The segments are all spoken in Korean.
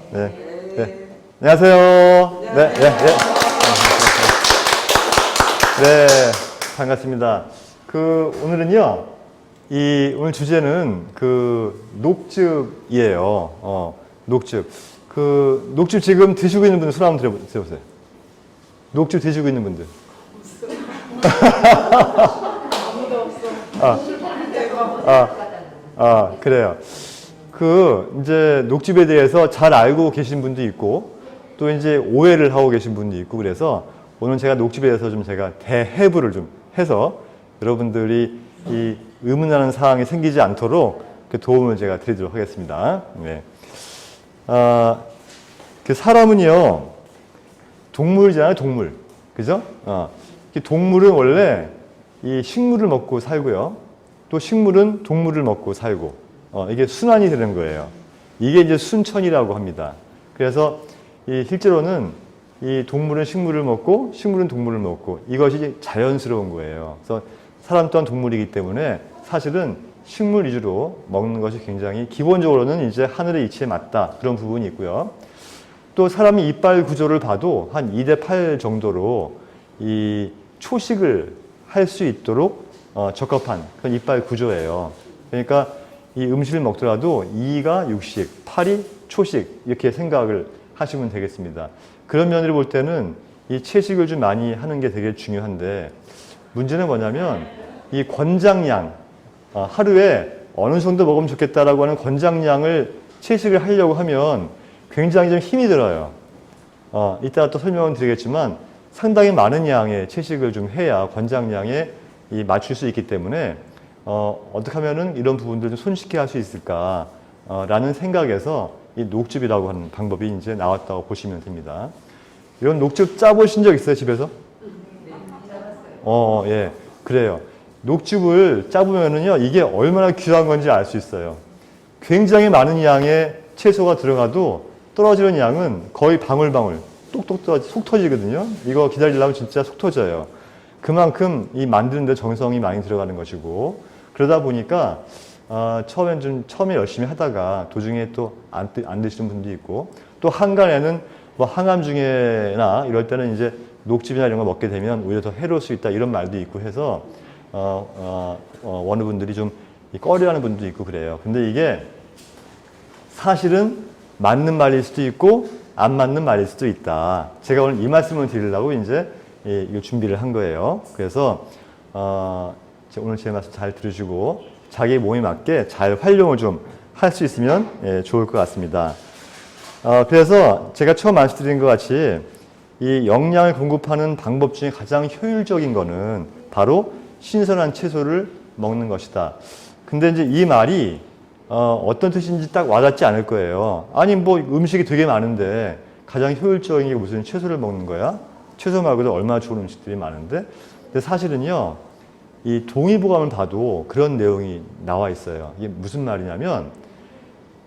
네. 네. 안녕하세요. 네, 네, 네. 네, 반갑습니다. 오늘은요, 오늘 주제는 녹즙이에요. 녹즙. 녹즙 지금 드시고 있는 분들 손 한번 들어보세요. 녹즙 드시고 있는 분들. 아무도 없어. 그래요. 이제 녹즙에 대해서 잘 알고 계신 분도 있고, 또 이제 오해를 하고 계신 분도 있고, 그래서 오늘 제가 녹즙에 대해서 좀 제가 대해부를 좀 해서 여러분들이 이 의문하는 사항이 생기지 않도록 도움을 제가 드리도록 하겠습니다. 네. 사람은요, 동물이잖아요, 동물. 그죠? 동물은 원래 이 식물을 먹고 살고요. 또 식물은 동물을 먹고 살고, 이게 순환이 되는 거예요. 이게 이제 순천이라고 합니다. 그래서 실제로는 이 동물은 식물을 먹고 식물은 동물을 먹고 이것이 자연스러운 거예요. 그래서 사람 또한 동물이기 때문에 사실은 식물 위주로 먹는 것이 굉장히 기본적으로는 이제 하늘의 이치에 맞다 그런 부분이 있고요. 또 사람이 이빨 구조를 봐도 한 2대8 정도로 이 초식을 할 수 있도록 적합한 그런 이빨 구조예요. 그러니까 이 음식을 먹더라도 2가 육식, 8이 초식 이렇게 생각을 하시면 되겠습니다. 그런 면으로 볼 때는 이 채식을 좀 많이 하는 게 되게 중요한데 문제는 뭐냐면 이 권장량, 하루에 어느 정도 먹으면 좋겠다라고 하는 권장량을 채식을 하려고 하면 굉장히 좀 힘이 들어요. 이따가 또 설명을 드리겠지만 상당히 많은 양의 채식을 좀 해야 권장량에 맞출 수 있기 때문에 어떻게 하면은 이런 부분들을 좀 손쉽게 할 수 있을까라는 생각에서 이 녹즙이라고 하는 방법이 이제 나왔다고 보시면 됩니다. 이런 녹즙 짜보신 적 있어요, 집에서? 예, 그래요. 녹즙을 짜보면은요, 이게 얼마나 귀한 건지 알 수 있어요. 굉장히 많은 양의 채소가 들어가도 떨어지는 양은 거의 방울방울, 똑똑 떨어지, 속 터지거든요. 이거 기다리려면 진짜 속 터져요. 그만큼 이 만드는데 정성이 많이 들어가는 것이고, 그러다 보니까 처음에 열심히 하다가 도중에 또 안 드시는 분도 있고, 또 한간에는 뭐 항암 중에나 이럴 때는 이제 녹즙이나 이런 거 먹게 되면 오히려 더 해로울 수 있다 이런 말도 있고 해서 어느 분들이 좀 꺼려하는 분도 있고 그래요. 근데 이게 사실은 맞는 말일 수도 있고 안 맞는 말일 수도 있다. 제가 오늘 이 말씀을 드리려고 이제 이 준비를 한 거예요. 그래서 오늘 제 말씀 잘 들으시고 자기 몸에 맞게 잘 활용을 좀 할 수 있으면 좋을 것 같습니다. 그래서 제가 처음 말씀드린 것 같이 이 영양을 공급하는 방법 중에 가장 효율적인 거는 바로 신선한 채소를 먹는 것이다. 근데 이제 이 말이 어떤 뜻인지 딱 와닿지 않을 거예요. 아니 뭐 음식이 되게 많은데 가장 효율적인 게 무슨 채소를 먹는 거야? 채소 말고도 얼마나 좋은 음식들이 많은데. 근데 사실은요, 이 동의보감을 봐도 그런 내용이 나와 있어요. 이게 무슨 말이냐면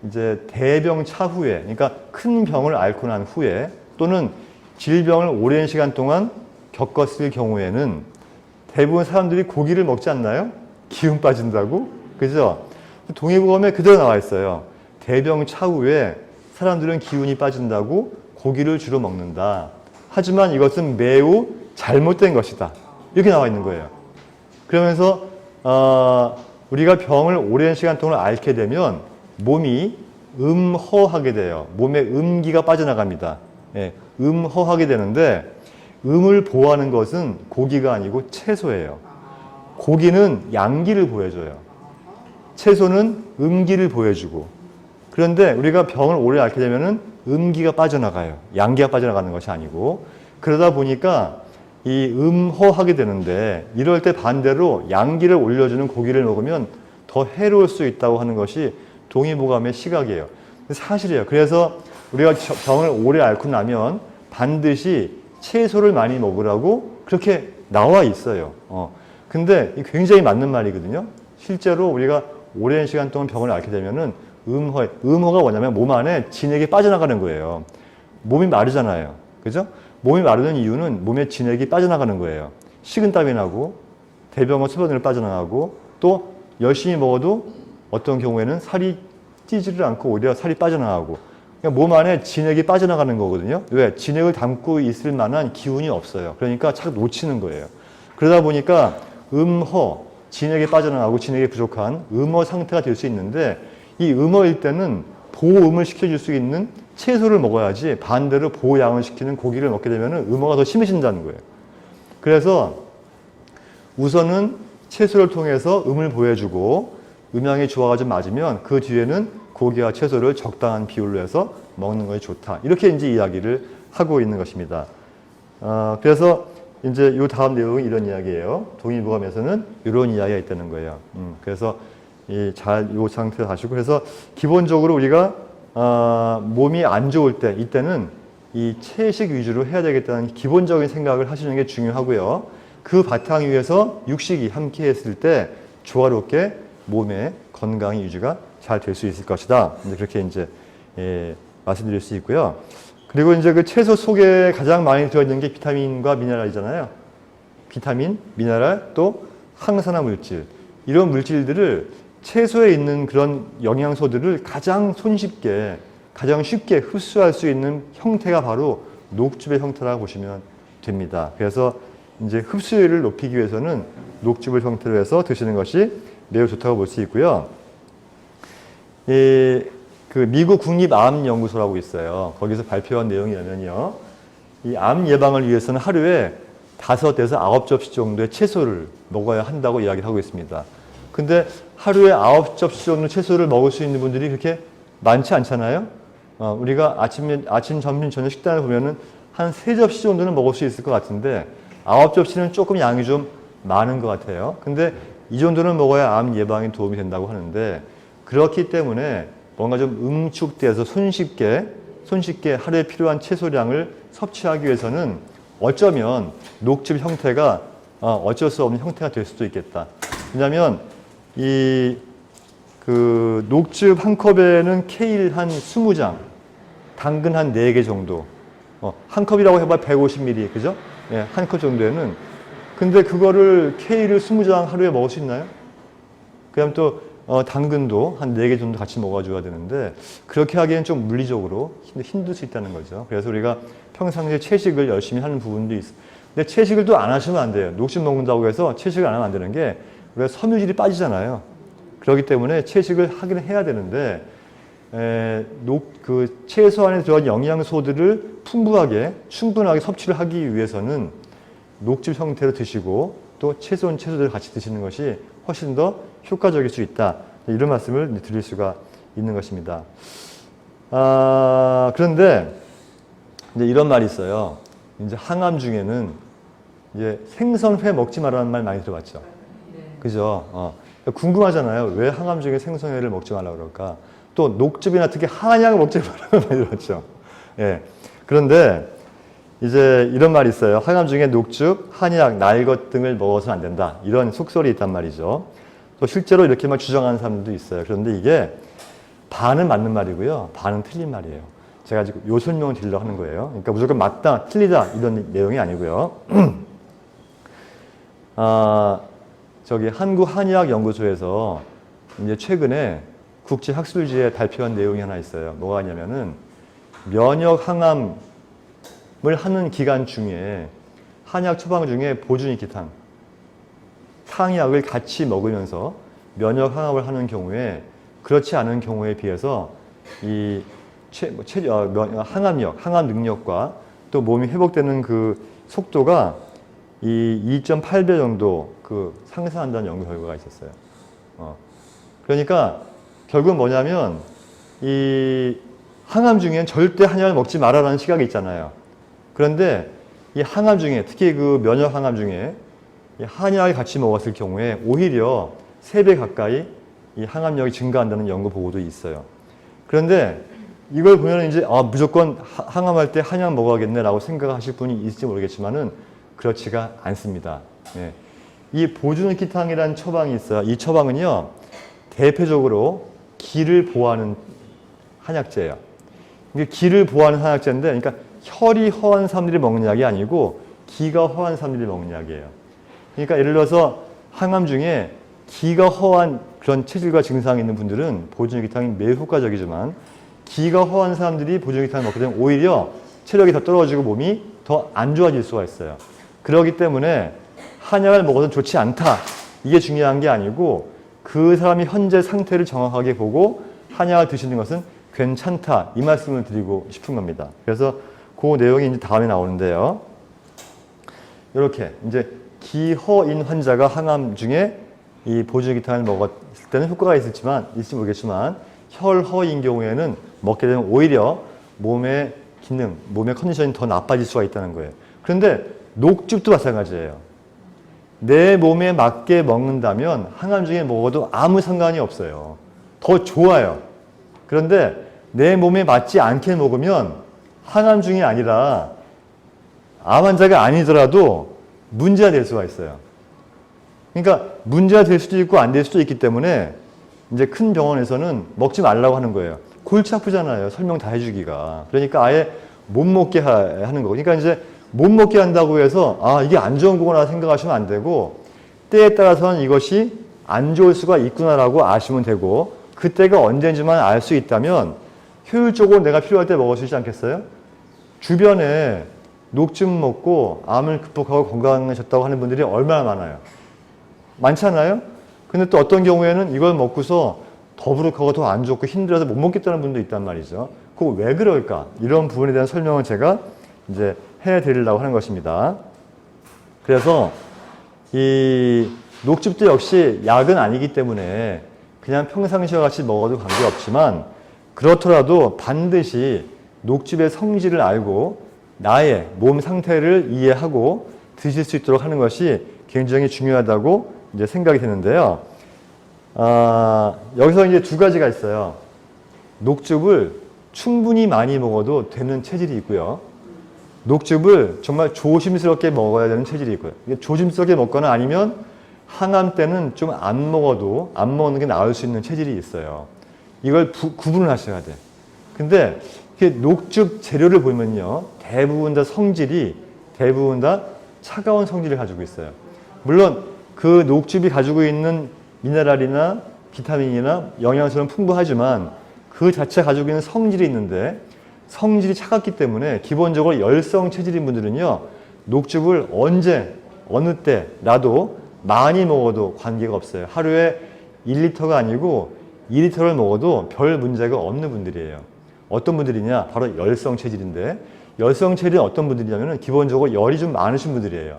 이제 대병 차후에, 그러니까 큰 병을 앓고 난 후에 또는 질병을 오랜 시간 동안 겪었을 경우에는 대부분 사람들이 고기를 먹지 않나요? 기운 빠진다고? 그죠? 동의보감에 그대로 나와 있어요. 대병 차후에 사람들은 기운이 빠진다고 고기를 주로 먹는다. 하지만 이것은 매우 잘못된 것이다. 이렇게 나와 있는 거예요. 그러면서 우리가 병을 오랜 시간 동안 앓게 되면 몸이 음허하게 돼요. 몸에 음기가 빠져나갑니다. 예, 음허하게 되는데 음을 보호하는 것은 고기가 아니고 채소예요. 고기는 양기를 보여줘요. 채소는 음기를 보여주고. 그런데 우리가 병을 오래 앓게 되면은 음기가 빠져나가요. 양기가 빠져나가는 것이 아니고. 그러다 보니까 이 음허하게 되는데 이럴 때 반대로 양기를 올려주는 고기를 먹으면 더 해로울 수 있다고 하는 것이 동의보감의 시각이에요. 사실이에요. 그래서 우리가 병을 오래 앓고 나면 반드시 채소를 많이 먹으라고 그렇게 나와 있어요. 근데 굉장히 맞는 말이거든요. 실제로 우리가 오랜 시간 동안 병을 앓게 되면은 음허가 뭐냐면 몸 안에 진액이 빠져나가는 거예요. 몸이 마르잖아요. 그죠? 몸이 마르는 이유는 몸에 진액이 빠져나가는 거예요. 식은땀이 나고 대변과 소변으로 빠져나가고 또 열심히 먹어도 어떤 경우에는 살이 찌지를 않고 오히려 살이 빠져나가고 그러니까 몸 안에 진액이 빠져나가는 거거든요. 왜? 진액을 담고 있을 만한 기운이 없어요. 그러니까 자꾸 놓치는 거예요. 그러다 보니까 음허, 진액이 빠져나가고 진액이 부족한 음허 상태가 될 수 있는데 이 음허일 때는 보음을 시켜줄 수 있는 채소를 먹어야지 반대로 보양을 시키는 고기를 먹게 되면 음허가 더 심해진다는 거예요. 그래서 우선은 채소를 통해서 음을 보여주고 음양의 조화가 좀 맞으면 그 뒤에는 고기와 채소를 적당한 비율로 해서 먹는 것이 좋다. 이렇게 이제 이야기를 하고 있는 것입니다. 그래서 이제 요 다음 내용이 이런 이야기예요. 동의보감에서는 이런 이야기가 있다는 거예요. 그래서 요 상태로 하시고 그래서 기본적으로 우리가 몸이 안 좋을 때 이때는 이 채식 위주로 해야 되겠다는 기본적인 생각을 하시는 게 중요하고요. 그 바탕 위에서 육식이 함께 했을 때 조화롭게 몸의 건강이 유지가 잘 될 수 있을 것이다. 이제 그렇게 이제 말씀드릴 수 있고요. 그리고 이제 그 채소 속에 가장 많이 들어있는 게 비타민과 미네랄이잖아요. 비타민, 미네랄, 또 항산화 물질. 이런 물질들을 채소에 있는 그런 영양소들을 가장 손쉽게, 가장 쉽게 흡수할 수 있는 형태가 바로 녹즙의 형태라고 보시면 됩니다. 그래서 이제 흡수율을 높이기 위해서는 녹즙을 형태로 해서 드시는 것이 매우 좋다고 볼 수 있고요. 그 미국 국립암연구소라고 있어요. 거기서 발표한 내용이라면요. 이 암 예방을 위해서는 하루에 5에서 9접시 정도의 채소를 먹어야 한다고 이야기를 하고 있습니다. 근데 하루에 9접시 정도 채소를 먹을 수 있는 분들이 그렇게 많지 않잖아요. 우리가 아침, 점심, 저녁 식단을 보면은 한 3접시 정도는 먹을 수 있을 것 같은데 9접시는 조금 양이 좀 많은 것 같아요. 근데 이 정도는 먹어야 암 예방에 도움이 된다고 하는데 그렇기 때문에 뭔가 좀 응축돼서 손쉽게 하루에 필요한 채소량을 섭취하기 위해서는 어쩌면 녹즙 형태가 어쩔 수 없는 형태가 될 수도 있겠다. 왜냐하면 그 녹즙 한 컵에는 케일 한 20장, 당근 한 4개 정도. 한 컵이라고 해봐 150ml, 그죠? 예, 한 컵 정도에는. 근데 그거를 케일을 20장 하루에 먹을 수 있나요? 그다음 또 당근도 한 4개 정도 같이 먹어줘야 되는데 그렇게 하기엔 좀 물리적으로 힘들 수 있다는 거죠. 그래서 우리가 평상시에 채식을 열심히 하는 부분도 있어요. 근데 채식을 또 안 하시면 안 돼요. 녹즙 먹는다고 해서 채식을 안 하면 안 되는 게 우리가 섬유질이 빠지잖아요. 그렇기 때문에 채식을 하긴 해야 되는데 그 채소 안에 들어간 영양소들을 충분하게 섭취를 하기 위해서는 녹즙 형태로 드시고 또 채소들을 같이 드시는 것이 훨씬 더 효과적일 수 있다. 이런 말씀을 드릴 수가 있는 것입니다. 그런데 이제 이런 말이 있어요. 이제 항암 중에는 이제 생선회 먹지 말라는 말 많이 들어봤죠. 그죠? 궁금하잖아요. 왜 항암 중에 생선회를 먹지 말라고 그럴까? 또 녹즙이나 특히 한약을 먹지 말라고 많이 들었죠. 예. 그런데 이제 이런 말이 있어요. 항암 중에 녹즙, 한약, 날것 등을 먹어서는 안 된다. 이런 속설이 있단 말이죠. 또 실제로 이렇게 막 주장하는 사람들도 있어요. 그런데 이게 반은 맞는 말이고요. 반은 틀린 말이에요. 제가 지금 요 설명을 드리려고 하는 거예요. 그러니까 무조건 맞다, 틀리다 이런 내용이 아니고요. 저기 한국한의학연구소에서 이제 최근에 국제학술지에 발표한 내용이 하나 있어요. 뭐가 있냐면은 면역 항암을 하는 기간 중에 한약 처방 중에 보준이기탕, 탕약을 같이 먹으면서 면역 항암을 하는 경우에 그렇지 않은 경우에 비해서 이 항암력, 항암 능력과 또 몸이 회복되는 그 속도가 이 2.8배 정도 그 상승한다는 연구 결과가 있었어요. 그러니까 결국 뭐냐면 이 항암 중엔 절대 한약을 먹지 말아라는 시각이 있잖아요. 그런데 이 항암 중에 특히 그 면역 항암 중에 이 한약을 같이 먹었을 경우에 오히려 3배 가까이 이 항암력이 증가한다는 연구 보고도 있어요. 그런데 이걸 보면 이제 무조건 항암할 때 한약 먹어야겠네라고 생각하실 분이 있을지 모르겠지만은 그렇지가 않습니다. 네. 이 보준기탕이라는 처방이 있어요. 이 처방은요 대표적으로 기를 보호하는 한약재예요. 이게 기를 보호하는 한약재인데, 그러니까 혈이 허한 사람들이 먹는 약이 아니고 기가 허한 사람들이 먹는 약이에요. 그러니까 예를 들어서 항암 중에 기가 허한 그런 체질과 증상이 있는 분들은 보준기탕이 매우 효과적이지만 기가 허한 사람들이 보조기탄을 먹게 되면 오히려 체력이 더 떨어지고 몸이 더 안 좋아질 수가 있어요. 그렇기 때문에 한약을 먹어도 좋지 않다. 이게 중요한 게 아니고 그 사람이 현재 상태를 정확하게 보고 한약을 드시는 것은 괜찮다. 이 말씀을 드리고 싶은 겁니다. 그래서 그 내용이 이제 다음에 나오는데요. 이렇게 이제 기허인 환자가 항암 중에 이 보조기탄을 먹었을 때는 효과가 있을지 모르겠지만 혈허인 경우에는 먹게 되면 오히려 몸의 기능, 몸의 컨디션이 더 나빠질 수가 있다는 거예요. 그런데 녹즙도 마찬가지예요. 내 몸에 맞게 먹는다면 항암 중에 먹어도 아무 상관이 없어요. 더 좋아요. 그런데 내 몸에 맞지 않게 먹으면 항암 중이 아니라 암 환자가 아니더라도 문제가 될 수가 있어요. 그러니까 문제가 될 수도 있고 안 될 수도 있기 때문에 이제 큰 병원에서는 먹지 말라고 하는 거예요. 골치 아프잖아요. 설명 다 해주기가. 그러니까 아예 못 먹게 하는 거고. 그러니까 이제 못 먹게 한다고 해서 아 이게 안 좋은 거구나 생각하시면 안 되고 때에 따라서는 이것이 안 좋을 수가 있구나라고 아시면 되고 그때가 언제인지만 알 수 있다면 효율적으로 내가 필요할 때 먹을 수 있지 않겠어요? 주변에 녹즙 먹고 암을 극복하고 건강해졌다고 하는 분들이 얼마나 많아요? 많잖아요? 근데 또 어떤 경우에는 이걸 먹고서 더부룩하고 더 안 좋고 힘들어서 못 먹겠다는 분도 있단 말이죠. 그거 왜 그럴까? 이런 부분에 대한 설명을 제가 이제 해드리려고 하는 것입니다. 그래서 이 녹즙도 역시 약은 아니기 때문에 그냥 평상시와 같이 먹어도 관계없지만 그렇더라도 반드시 녹즙의 성질을 알고 나의 몸 상태를 이해하고 드실 수 있도록 하는 것이 굉장히 중요하다고 이제 생각이 되는데요. 여기서 이제 두 가지가 있어요. 녹즙을 충분히 많이 먹어도 되는 체질이 있고요. 녹즙을 정말 조심스럽게 먹어야 되는 체질이 있고요. 조심스럽게 먹거나 아니면 항암 때는 좀 안 먹는 게 나을 수 있는 체질이 있어요. 이걸 구분을 하셔야 돼. 근데 녹즙 재료를 보면요. 대부분 다 차가운 성질을 가지고 있어요. 물론 그 녹즙이 가지고 있는 미네랄이나 비타민이나 영양소는 풍부하지만 그 자체가 가지고 있는 성질이 있는데 성질이 차갑기 때문에 기본적으로 열성 체질인 분들은요. 녹즙을 언제 어느 때라도 많이 먹어도 관계가 없어요. 하루에 1리터가 아니고 2리터를 먹어도 별 문제가 없는 분들이에요. 어떤 분들이냐? 바로 열성 체질인데 열성 체질은 어떤 분들이냐면 기본적으로 열이 좀 많으신 분들이에요.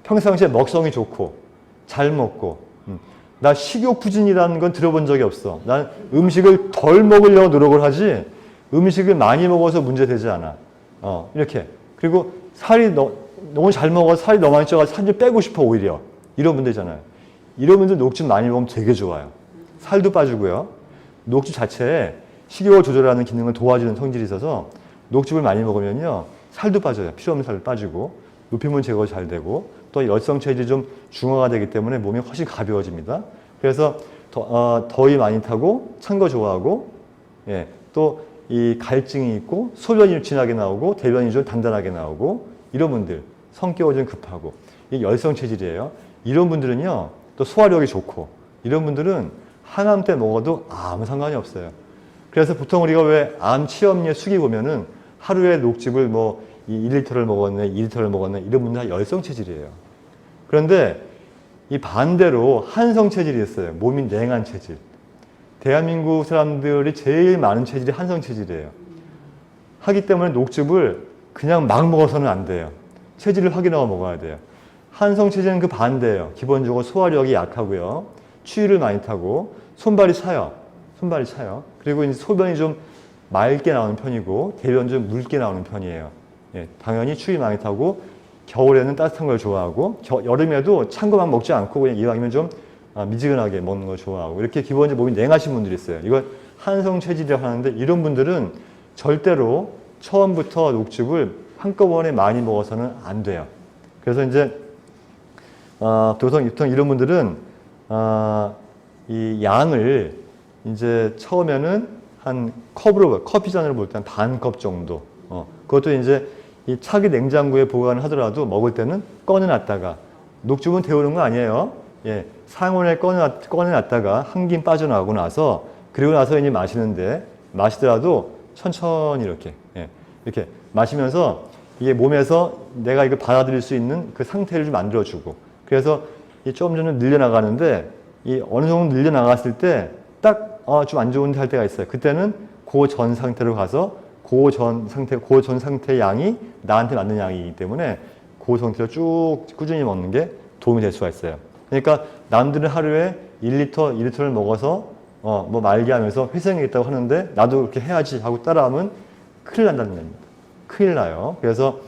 평상시에 먹성이 좋고 잘 먹고 나 식욕부진이라는 건 들어본 적이 없어. 난 음식을 덜 먹으려고 노력을 하지 음식을 많이 먹어서 문제되지 않아. 이렇게. 그리고 살이 너무 잘 먹어서 살이 너무 많이 쪄서 살 좀 빼고 싶어 오히려. 이런 분들이잖아요. 이런 분들 녹즙 많이 먹으면 되게 좋아요. 살도 빠지고요. 녹즙 자체에 식욕을 조절하는 기능을 도와주는 성질이 있어서 녹즙을 많이 먹으면요. 살도 빠져요. 필요 없는 살도 빠지고 노폐물 제거 잘 되고 또 열성 체질이 좀 중화가 되기 때문에 몸이 훨씬 가벼워집니다. 그래서 더위 많이 타고 찬 거 좋아하고 또 이 갈증이 있고 소변이 진하게 나오고 대변이 좀 단단하게 나오고 이런 분들 성격이 좀 급하고 이 열성 체질이에요. 이런 분들은요 또 소화력이 좋고 이런 분들은 항암 때 먹어도 아무 상관이 없어요. 그래서 보통 우리가 왜 암 치염제 수기 보면은 하루에 녹즙을 뭐 1리터를 먹었네, 2리터를 먹었네 이런 분들 다 열성 체질이에요. 그런데 이 반대로 한성 체질이 있어요. 몸이 냉한 체질. 대한민국 사람들이 제일 많은 체질이 한성 체질이에요. 하기 때문에 녹즙을 그냥 막 먹어서는 안 돼요. 체질을 확인하고 먹어야 돼요. 한성 체질은 그 반대예요. 기본적으로 소화력이 약하고요. 추위를 많이 타고 손발이 차요. 그리고 이제 소변이 좀 맑게 나오는 편이고 대변 좀 묽게 나오는 편이에요. 당연히 추위 많이 타고 겨울에는 따뜻한 걸 좋아하고 여름에도 찬 거만 먹지 않고 그냥 이왕이면 좀 미지근하게 먹는 걸 좋아하고 이렇게 기본적으로 몸이 냉하신 분들이 있어요. 이걸 한성 체질이라고 하는데 이런 분들은 절대로 처음부터 녹즙을 한꺼번에 많이 먹어서는 안 돼요. 그래서 이제 보통 이런 분들은 이 양을 이제 처음에는 한 컵으로 커피 잔으로 볼 때 한 반 컵 정도. 그것도 이제 이 차기 냉장고에 보관을 하더라도 먹을 때는 꺼내놨다가 녹즙은 데우는 거 아니에요. 상온에 꺼내놨다가 한 김 빠져나오고 나서 그리고 나서 이제 마시는데 마시더라도 천천히 이렇게, 예, 이렇게 마시면서 이게 몸에서 내가 이걸 받아들일 수 있는 그 상태를 좀 만들어주고, 그래서 이 조금 전에 늘려나가는데 이 어느 정도 늘려나갔을 때 딱 좀 안 좋은데 할 때가 있어요. 그때는 그 전 상태로 가서 그 전 상태의 양이 나한테 맞는 양이기 때문에 그 상태로 쭉 꾸준히 먹는 게 도움이 될 수가 있어요. 그러니까 남들은 하루에 1리터, 2리터를 먹어서 뭐 말게 하면서 회생하겠다고 하는데 나도 그렇게 해야지 하고 따라하면 큰일 난다는 겁니다. 큰일 나요. 그래서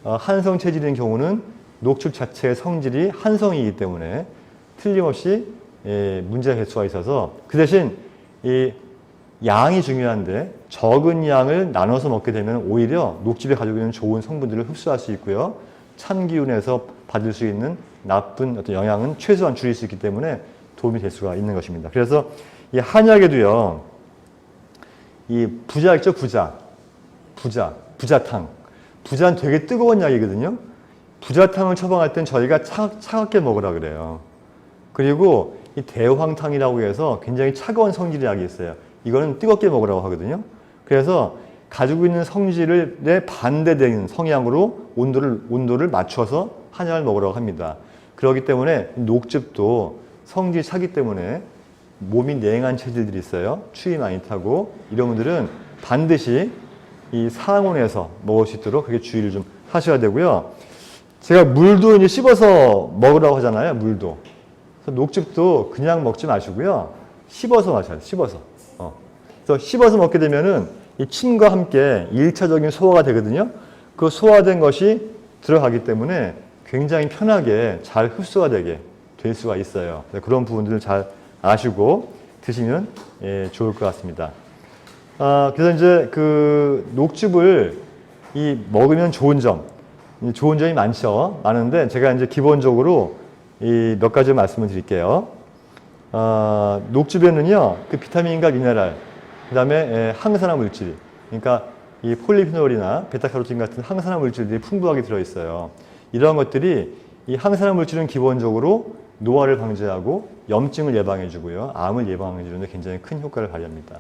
한성 체질인 경우는 녹즙 자체의 성질이 한성이기 때문에 틀림없이 문제가 될 수가 있어서, 그 대신 이 양이 중요한데 적은 양을 나눠서 먹게 되면 오히려 녹즙이 가지고 있는 좋은 성분들을 흡수할 수 있고요. 참기운에서 받을 수 있는 나쁜 어떤 영향은 최소한 줄일 수 있기 때문에 도움이 될 수가 있는 것입니다. 그래서 이 한약에도요, 이 부자 있죠, 부자탕. 부자는 되게 뜨거운 약이거든요. 부자탕을 처방할 땐 저희가 차갑게 먹으라 그래요. 그리고 이 대황탕이라고 해서 굉장히 차가운 성질의 약이 있어요. 이거는 뜨겁게 먹으라고 하거든요. 그래서 가지고 있는 성질에 반대되는 성향으로 온도를 맞춰서 한약을 먹으라고 합니다. 그렇기 때문에 녹즙도 성질이 차기 때문에 몸이 냉한 체질들이 있어요. 추위 많이 타고 이런 분들은 반드시 이 상온에서 먹을 수 있도록 그렇게 주의를 좀 하셔야 되고요. 제가 물도 이제 씹어서 먹으라고 하잖아요. 물도. 그래서 녹즙도 그냥 먹지 마시고요. 씹어서 마셔야 돼요. 씹어서. 그래서 씹어서 먹게 되면은 이 침과 함께 1차적인 소화가 되거든요. 그 소화된 것이 들어가기 때문에 굉장히 편하게 잘 흡수가 되게 될 수가 있어요. 그런 부분들을 잘 아시고 드시면 좋을 것 같습니다. 그래서 이제 그 녹즙을 먹으면 좋은 점이 많은데 제가 이제 기본적으로 이 몇 가지 말씀을 드릴게요. 녹즙에는요, 그 비타민과 미네랄, 그 다음에 항산화 물질, 그러니까 이 폴리피놀이나 베타카로틴 같은 항산화 물질들이 풍부하게 들어있어요. 이러한 것들이 이 항산화 물질은 기본적으로 노화를 방지하고 염증을 예방해주고요, 암을 예방해주는 데 굉장히 큰 효과를 발휘합니다.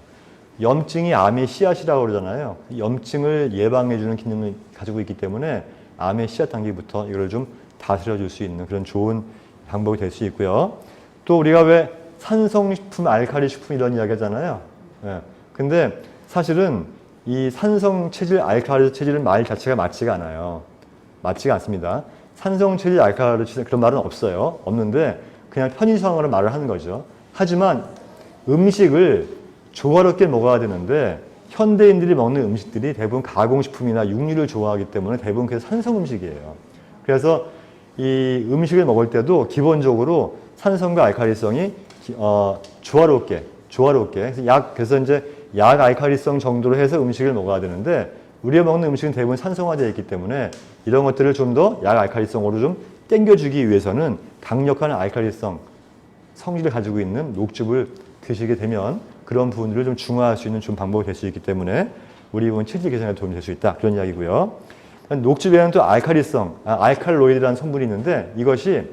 염증이 암의 씨앗이라고 그러잖아요. 염증을 예방해주는 기능을 가지고 있기 때문에 암의 씨앗 단계부터 이걸 좀 다스려줄 수 있는 그런 좋은 방법이 될 수 있고요. 또 우리가 왜 산성식품, 알칼리식품 이런 이야기 하잖아요. 근데 사실은 이 산성 체질, 알칼리 체질은 말 자체가 맞지가 않아요. 맞지가 않습니다. 산성 체질, 알칼리 체질 그런 말은 없어요. 없는데 그냥 편의상으로 말을 하는 거죠. 하지만 음식을 조화롭게 먹어야 되는데 현대인들이 먹는 음식들이 대부분 가공식품이나 육류를 좋아하기 때문에 대부분 그게 산성 음식이에요. 그래서 이 음식을 먹을 때도 기본적으로 산성과 알칼리성이 조화롭게 그래서 이제 약 알칼리성 정도로 해서 음식을 먹어야 되는데 우리가 먹는 음식은 대부분 산성화되어 있기 때문에 이런 것들을 좀 더 약 알칼리성으로 좀 땡겨주기 위해서는 강력한 알칼리성 성질을 가지고 있는 녹즙을 드시게 되면 그런 부분들을 좀 중화할 수 있는 좋은 방법이 될 수 있기 때문에 우리 몸 체질 개선에 도움이 될 수 있다. 그런 이야기고요. 녹즙에는 또 알칼로이드라는 성분이 있는데 이것이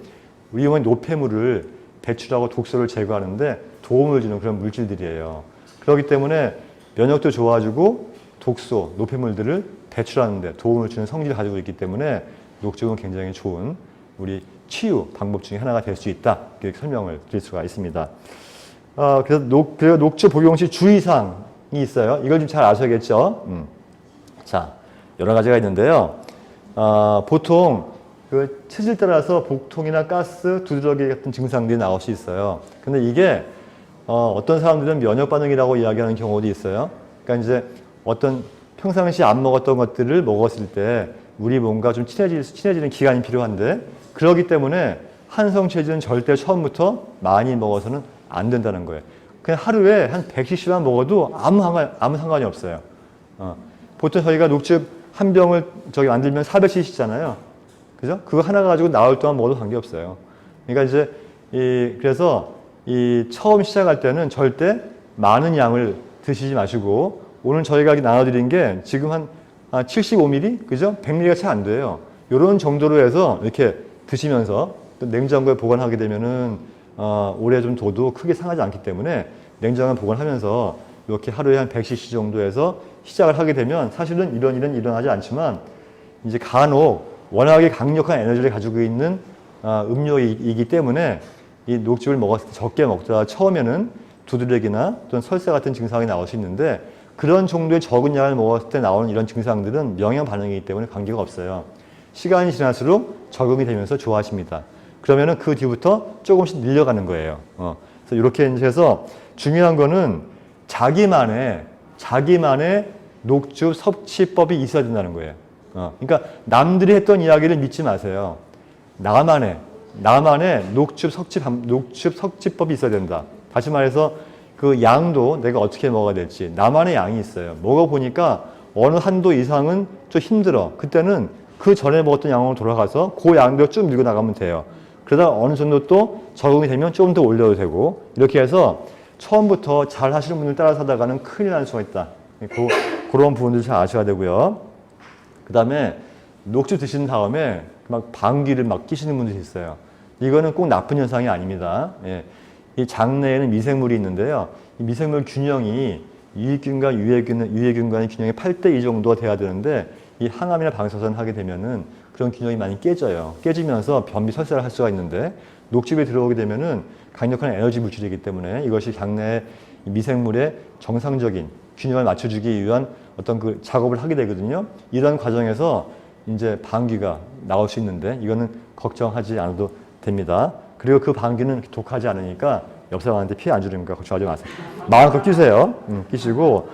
우리 몸의 노폐물을 배출하고 독소를 제거하는데 도움을 주는 그런 물질들이에요. 그렇기 때문에 면역도 좋아지고 독소, 노폐물들을 배출하는 데 도움을 주는 성질을 가지고 있기 때문에 녹즙은 굉장히 좋은 우리 치유 방법 중에 하나가 될 수 있다. 이렇게 설명을 드릴 수가 있습니다. 그래서 녹즙 복용 시 주의사항이 있어요. 이걸 좀 잘 아셔야겠죠. 자, 여러 가지가 있는데요. 보통 그 체질 따라서 복통이나 가스, 두드러기 같은 증상들이 나올 수 있어요. 근데 이게 어떤 사람들은 면역 반응이라고 이야기하는 경우도 있어요. 그러니까 이제 어떤 평상시 안 먹었던 것들을 먹었을 때 우리 몸과 좀 친해지는 기간이 필요한데 그렇기 때문에 한성 체질은 절대 처음부터 많이 먹어서는 안 된다는 거예요. 그냥 하루에 한 100cc만 먹어도 아무 상관이 없어요. 보통 저희가 녹즙 한 병을 만들면 400cc잖아요. 그죠? 그거 하나 가지고 나올 동안 먹어도 관계없어요. 그러니까 이제 그래서 처음 시작할 때는 절대 많은 양을 드시지 마시고 오늘 저희가 나눠드린 게 지금 한 75ml? 그죠? 100ml가 채 안 돼요. 이런 정도로 해서 이렇게 드시면서 또 냉장고에 보관하게 되면은 오래 좀 둬도 크게 상하지 않기 때문에 냉장고에 보관하면서 이렇게 하루에 한 100cc 정도에서 시작을 하게 되면 사실은 이런 일은 일어나지 않지만 이제 간혹 워낙에 강력한 에너지를 가지고 있는 음료이기 때문에 이 녹즙을 먹었을 때 적게 먹다가 처음에는 두드러기나 또는 설사 같은 증상이 나올 수 있는데 그런 정도의 적은 양을 먹었을 때 나오는 이런 증상들은 명형 반응이기 때문에 관계가 없어요. 시간이 지날수록 적응이 되면서 좋아하십니다. 그러면은 그 뒤부터 조금씩 늘려가는 거예요. 그래서 이렇게 해서 중요한 거는 자기만의 녹즙 섭취법이 있어야 된다는 거예요. 그러니까 남들이 했던 이야기를 믿지 마세요. 나만의 녹즙 섭취법이 있어야 된다. 다시 말해서 그 양도 내가 어떻게 먹어야 될지 나만의 양이 있어요. 먹어보니까 어느 한도 이상은 좀 힘들어. 그때는 그 전에 먹었던 양으로 돌아가서 그 양도 쭉 밀고 나가면 돼요. 그러다 어느 정도 또 적응이 되면 좀 더 올려도 되고 이렇게 해서 처음부터 잘 하시는 분들 따라서 하다가는 큰일 날 수가 있다. 그런 부분들 잘 아셔야 되고요. 그 다음에 녹즙 드신 다음에 막 방귀를 막 끼시는 분들이 있어요. 이거는 꼭 나쁜 현상이 아닙니다. 예. 이 장내에는 미생물이 있는데요. 이 미생물 균형이 유익균과 유해균 간의 균형이 8대2 정도가 돼야 되는데 이 항암이나 방사선 하게 되면은 그런 균형이 많이 깨져요. 깨지면서 변비 설사를 할 수가 있는데 녹즙이 들어오게 되면은 강력한 에너지 물질이기 때문에 이것이 장내의 미생물의 정상적인 균형을 맞춰주기 위한 어떤 그 작업을 하게 되거든요. 이런 과정에서 이제 방귀가 나올 수 있는데 이거는 걱정하지 않아도 됩니다. 그리고 그 방귀는 독하지 않으니까 옆 사람한테 피해 안 주니까 걱정하지 마세요. 마음껏 끼세요. 끼시고.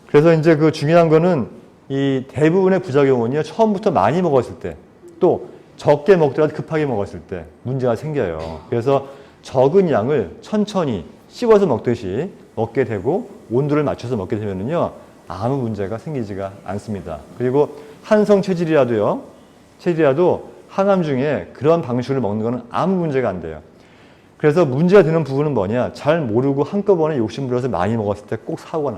그래서 이제 그 중요한 거는 이 대부분의 부작용은요, 처음부터 많이 먹었을 때, 또 적게 먹더라도 급하게 먹었을 때 문제가 생겨요. 그래서 적은 양을 천천히 씹어서 먹듯이 먹게 되고 온도를 맞춰서 먹게 되면은요, 아무 문제가 생기지가 않습니다. 그리고 한성 체질이라도 항암 중에 그런 방식으로 먹는 거는 아무 문제가 안 돼요. 그래서 문제가 되는 부분은 뭐냐? 잘 모르고 한꺼번에 욕심부려서 많이 먹었을 때 꼭 사고가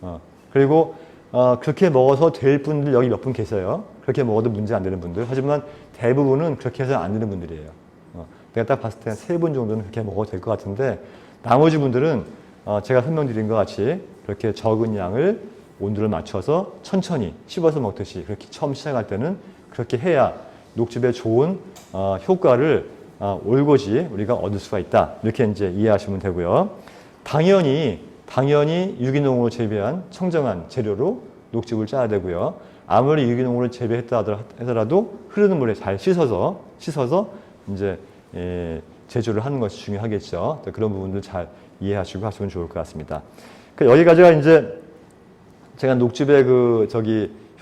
나요. 그리고 그렇게 먹어서 될 분들 여기 몇 분 계세요. 그렇게 먹어도 문제 안 되는 분들. 하지만 대부분은 그렇게 해서 안 되는 분들이에요. 내가 딱 봤을 때 3분 정도는 그렇게 먹어도 될 것 같은데 나머지 분들은 제가 설명드린 것 같이 그렇게 적은 양을 온도를 맞춰서 천천히 씹어서 먹듯이 그렇게 처음 시작할 때는 그렇게 해야 녹즙의 좋은 효과를 올곧이 우리가 얻을 수가 있다. 이렇게 이제 이해하시면 되고요. 당연히 유기농으로 재배한 청정한 재료로 녹즙을 짜야 되고요. 아무리 유기농으로 재배했다 하더라도 흐르는 물에 잘 씻어서 이제 제조를 하는 것이 중요하겠죠. 그런 부분들 잘 이해하시고 하시면 좋을 것 같습니다. 여기까지가 이제 제가 녹즙의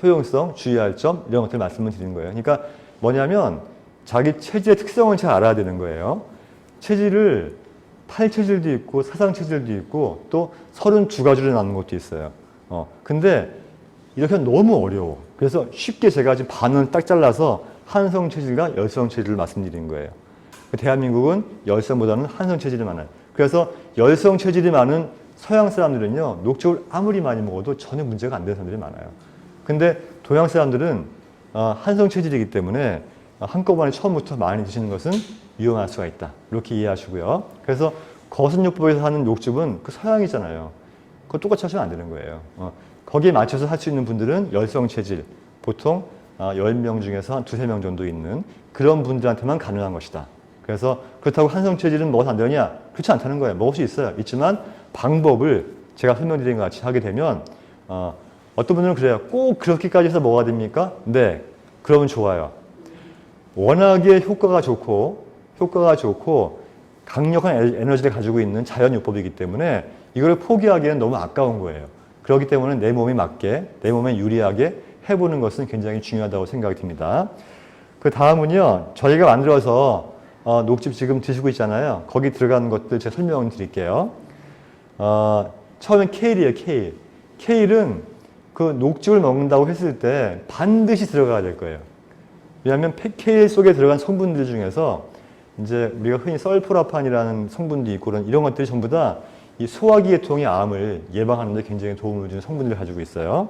효용성, 주의할 점 이런 것들 말씀을 드리는 거예요. 그러니까 뭐냐면 자기 체질의 특성을 잘 알아야 되는 거예요. 체질을 팔체질도 있고 사상체질도 있고 또 32가지로 나누는 것도 있어요. 근데 이렇게 너무 어려워. 그래서 쉽게 제가 지금 반은 딱 잘라서 한성 체질과 열성 체질을 말씀드린 거예요. 대한민국은 열성보다는 한성 체질이 많아요. 그래서 열성 체질이 많은 서양 사람들은요, 녹즙을 아무리 많이 먹어도 전혀 문제가 안 되는 사람들이 많아요. 근데 동양 사람들은 한성 체질이기 때문에 한꺼번에 처음부터 많이 드시는 것은 위험할 수가 있다. 이렇게 이해하시고요. 그래서 거순요법에서 하는 녹즙은 그 서양이잖아요. 그거 똑같이 하시면 안 되는 거예요. 거기에 맞춰서 할 수 있는 분들은 열성 체질, 보통 10명 중에서 한 2~3명 정도 있는 그런 분들한테만 가능한 것이다. 그래서 그렇다고 한성 체질은 먹어서 안 되느냐? 그렇지 않다는 거예요. 먹을 수 있어요. 있지만 방법을 제가 설명드린 것 같이 하게 되면 어떤 분들은 그래요. 꼭 그렇게까지 해서 먹어야 됩니까? 네. 그러면 좋아요. 워낙에 효과가 좋고 강력한 에너지를 가지고 있는 자연요법이기 때문에 이걸 포기하기에는 너무 아까운 거예요. 그렇기 때문에 내 몸에 맞게, 내 몸에 유리하게 해보는 것은 굉장히 중요하다고 생각이 듭니다. 그 다음은요, 저희가 만들어서 녹즙 지금 드시고 있잖아요. 거기 들어가는 것들 제가 설명을 드릴게요. 처음엔 케일이에요, 케일. 케일은 그 녹즙을 먹는다고 했을 때 반드시 들어가야 될 거예요. 왜냐하면 케일 속에 들어간 성분들 중에서 이제 우리가 흔히 설포라판이라는 성분도 있고 이런 것들이 전부 다 이 소화기 계통의 암을 예방하는 데 굉장히 도움을 주는 성분들을 가지고 있어요.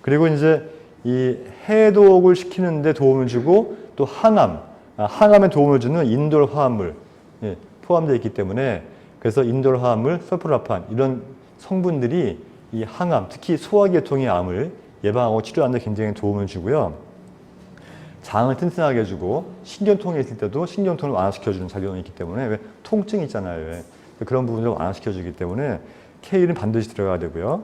그리고 이제 이 해독을 시키는 데 도움을 주고 또 항암에 도움을 주는 인돌 화합물 포함되어 있기 때문에 그래서 인돌 화합물, 설포라판 이런 성분들이 이 항암, 특히 소화계통의 암을 예방하고 치료하는 데 굉장히 도움을 주고요. 장을 튼튼하게 해주고 신경통이 있을 때도 신경통을 완화시켜주는 작용이 있기 때문에 왜 통증 있잖아요. 왜. 그런 부분을 완화시켜주기 때문에 케일은 반드시 들어가야 되고요.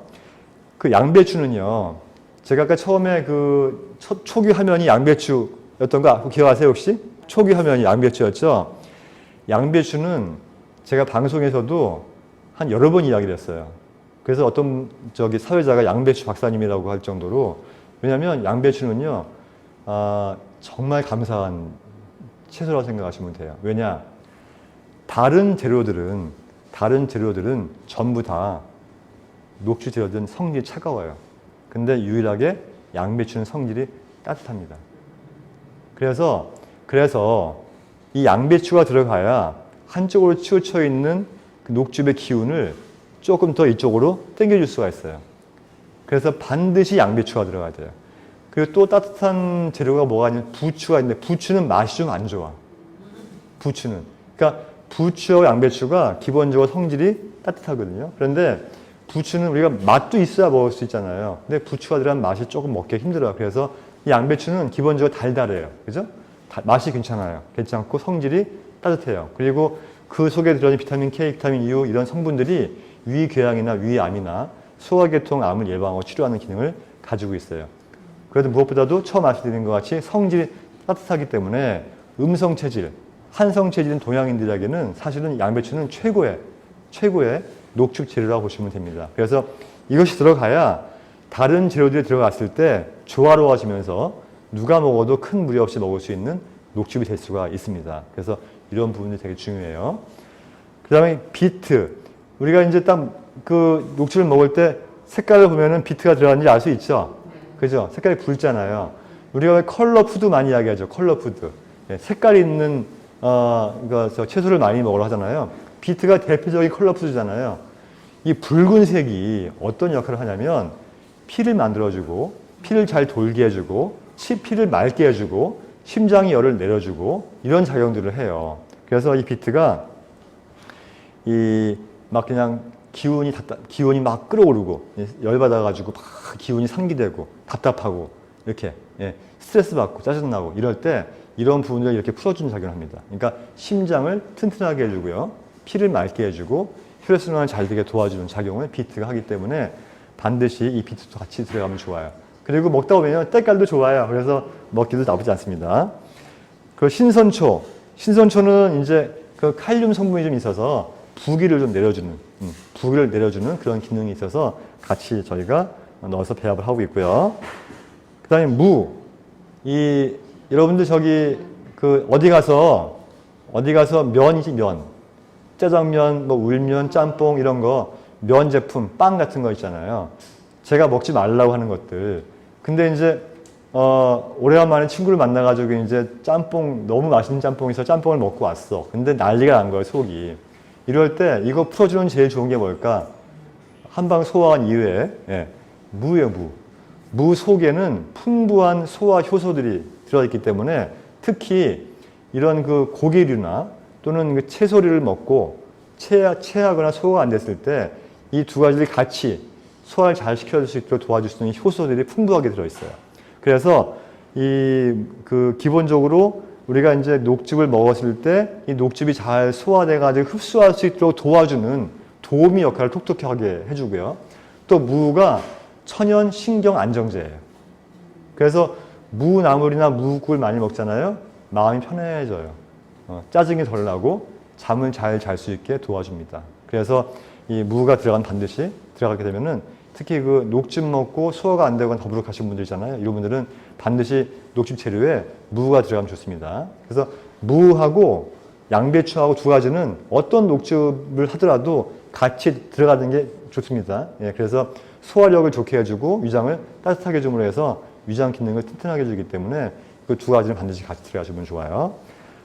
그 양배추는요. 제가 아까 처음에 그 초기 화면이 양배추였던 거 기억하세요 혹시? 초기 화면이 양배추였죠. 양배추는 제가 방송에서도 한 여러 번 이야기를 했어요. 그래서 어떤 사회자가 양배추 박사님이라고 할 정도로 왜냐하면 양배추는요 정말 감사한 채소라고 생각하시면 돼요. 왜냐? 다른 재료들은 전부 다 녹주 재료들은 성질이 차가워요. 근데 유일하게 양배추는 성질이 따뜻합니다. 그래서 이 양배추가 들어가야 한쪽으로 치우쳐 있는 그 녹즙의 기운을 조금 더 이쪽으로 당겨줄 수가 있어요. 그래서 반드시 양배추가 들어가야 돼요. 그리고 또 따뜻한 재료가 뭐가 있냐면 부추가 있는데 부추는 맛이 좀 안 좋아. 부추는. 그러니까 부추와 양배추가 기본적으로 성질이 따뜻하거든요. 그런데 부추는 우리가 맛도 있어야 먹을 수 있잖아요. 근데 부추가 들어간 맛이 조금 먹기 힘들어요. 그래서 이 양배추는 기본적으로 달달해요. 그죠? 맛이 괜찮아요. 괜찮고 성질이 따뜻해요. 그리고 그 속에 들어있는 비타민 K, 비타민 U 이런 성분들이 위궤양이나 위암이나 소화계통 암을 예방하고 치료하는 기능을 가지고 있어요. 그래도 무엇보다도 처음 말씀드린 것 같이 성질이 따뜻하기 때문에 음성체질, 한성체질인 동양인들에게는 사실은 양배추는 최고의 녹축 재료라고 보시면 됩니다. 그래서 이것이 들어가야 다른 재료들이 들어갔을 때 조화로워지면서 누가 먹어도 큰 무리 없이 먹을 수 있는 녹즙이 될 수가 있습니다. 그래서 이런 부분이 되게 중요해요. 그 다음에 비트. 우리가 이제 딱 그 녹즙을 먹을 때 색깔을 보면은 비트가 들어갔는지 알 수 있죠? 그죠? 색깔이 붉잖아요. 우리가 왜 컬러 푸드 많이 이야기하죠? 컬러 푸드. 색깔이 있는, 채소를 많이 먹으러 하잖아요. 비트가 대표적인 컬러 푸드잖아요. 이 붉은색이 어떤 역할을 하냐면 피를 만들어주고, 피를 잘 돌게 해주고, 피를 맑게 해주고, 심장의 열을 내려주고, 이런 작용들을 해요. 그래서 이 비트가 막 그냥 기운이 막 끌어오르고 열받아가지고 막 기운이 상기되고 답답하고 이렇게 스트레스 받고 짜증나고 이럴 때 이런 부분을 이렇게 풀어주는 작용을 합니다. 그러니까 심장을 튼튼하게 해주고요. 피를 맑게 해주고 혈액순환을 잘 되게 도와주는 작용을 비트가 하기 때문에 반드시 이 비트도 같이 들어가면 좋아요. 그리고 먹다 보면 때깔도 좋아요. 그래서 먹기도 나쁘지 않습니다. 그 신선초는 이제 그 칼륨 성분이 좀 있어서 부기를 좀 내려주는 그런 기능이 있어서 같이 저희가 넣어서 배합을 하고 있고요. 그 다음에 여러분들 어디 가서 면이지 면. 짜장면, 울면, 짬뽕 이런 거, 면 제품, 빵 같은 거 있잖아요. 제가 먹지 말라고 하는 것들. 근데 이제, 오래간만에 친구를 만나가지고 이제 너무 맛있는 짬뽕에서 짬뽕을 먹고 왔어. 근데 난리가 난 거예요, 속이. 이럴 때 이거 풀어주는 제일 좋은 게 뭘까? 한방 소화한 이후에 무예요, 무. 무 속에는 풍부한 소화 효소들이 들어있기 때문에 특히 이런 그 고기류나 또는 그 채소류를 먹고 체하거나 소화가 안 됐을 때 이 두 가지를 같이 소화를 잘 시켜줄 수 있도록 도와줄 수 있는 효소들이 풍부하게 들어있어요. 그래서 기본적으로 우리가 이제 녹즙을 먹었을 때 이 녹즙이 잘 소화돼가지고 흡수할 수 있도록 도와주는 도우미 역할을 톡톡하게 해주고요. 또 무가 천연 신경 안정제예요. 그래서 무나물이나 무국을 많이 먹잖아요. 마음이 편해져요. 짜증이 덜 나고 잠을 잘 잘 수 있게 도와줍니다. 그래서 이 무가 반드시 들어가게 되면은 특히 그 녹즙 먹고 소화가 안 되거나 더부룩하신 분들 있잖아요. 이런 분들은 반드시 녹즙 재료에 무가 들어가면 좋습니다. 그래서 무하고 양배추하고 두 가지는 어떤 녹즙을 하더라도 같이 들어가는 게 좋습니다. 그래서 소화력을 좋게 해주고 위장을 따뜻하게 해줌으로 해서 위장 기능을 튼튼하게 해주기 때문에 그 두 가지는 반드시 같이 들어가주면 좋아요.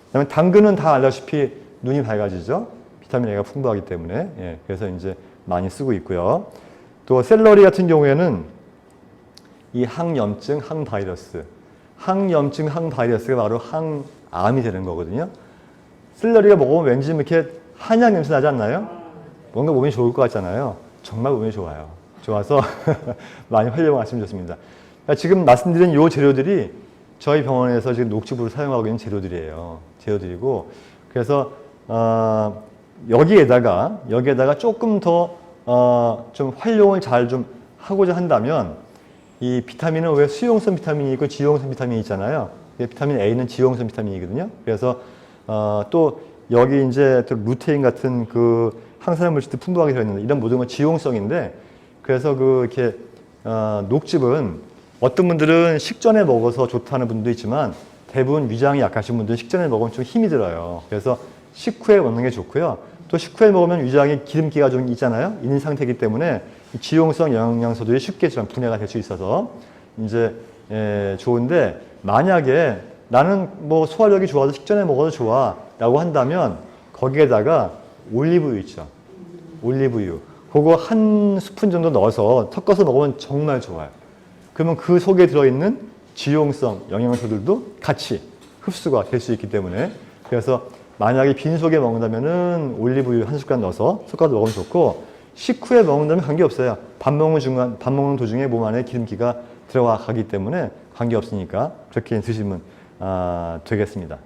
그다음에 당근은 다 알다시피 눈이 밝아지죠. 비타민 A가 풍부하기 때문에. 그래서 이제 많이 쓰고 있고요. 또 샐러리 같은 경우에는 이 항염증, 항바이러스가 바로 항암이 되는 거거든요. 샐러리가 먹으면 왠지 이렇게 한약 냄새 나지 않나요? 뭔가 몸이 좋을 것 같잖아요. 정말 운이 좋아요. 좋아서 많이 활용하시면 좋습니다. 그러니까 지금 말씀드린 이 재료들이 저희 병원에서 지금 녹즙으로 사용하고 있는 재료들이에요. 재료들이고 그래서 여기에다가 조금 더 좀 활용을 잘 좀 하고자 한다면 이 비타민은 왜 수용성 비타민이 있고 지용성 비타민이 있잖아요. 비타민 A는 지용성 비타민이거든요. 그래서 또 여기 이제 또 루테인 같은 그 항산화 물질도 풍부하게 들어있는데 이런 모든 건 지용성인데 그래서 그 이렇게 녹즙은 어떤 분들은 식전에 먹어서 좋다는 분도 있지만 대부분 위장이 약하신 분들은 식전에 먹으면 좀 힘이 들어요. 그래서 식후에 먹는 게 좋고요. 또 식후에 먹으면 위장에 기름기가 좀 있잖아요. 있는 상태이기 때문에 지용성 영양소들이 쉽게 좀 분해가 될 수 있어서 이제 좋은데 만약에 나는 뭐 소화력이 좋아서 식전에 먹어도 좋아 라고 한다면 거기에다가 올리브유 있죠. 올리브유. 그거 한 스푼 정도 넣어서 섞어서 먹으면 정말 좋아요. 그러면 그 속에 들어있는 지용성 영양소들도 같이 흡수가 될 수 있기 때문에 그래서 만약에 빈속에 먹는다면은 올리브유 한 숟갈 넣어서 섞어서 먹으면 좋고 식후에 먹는다면 관계없어요. 밥 먹는 도중에 몸 안에 기름기가 들어가기 때문에 관계없으니까 그렇게 드시면 되겠습니다.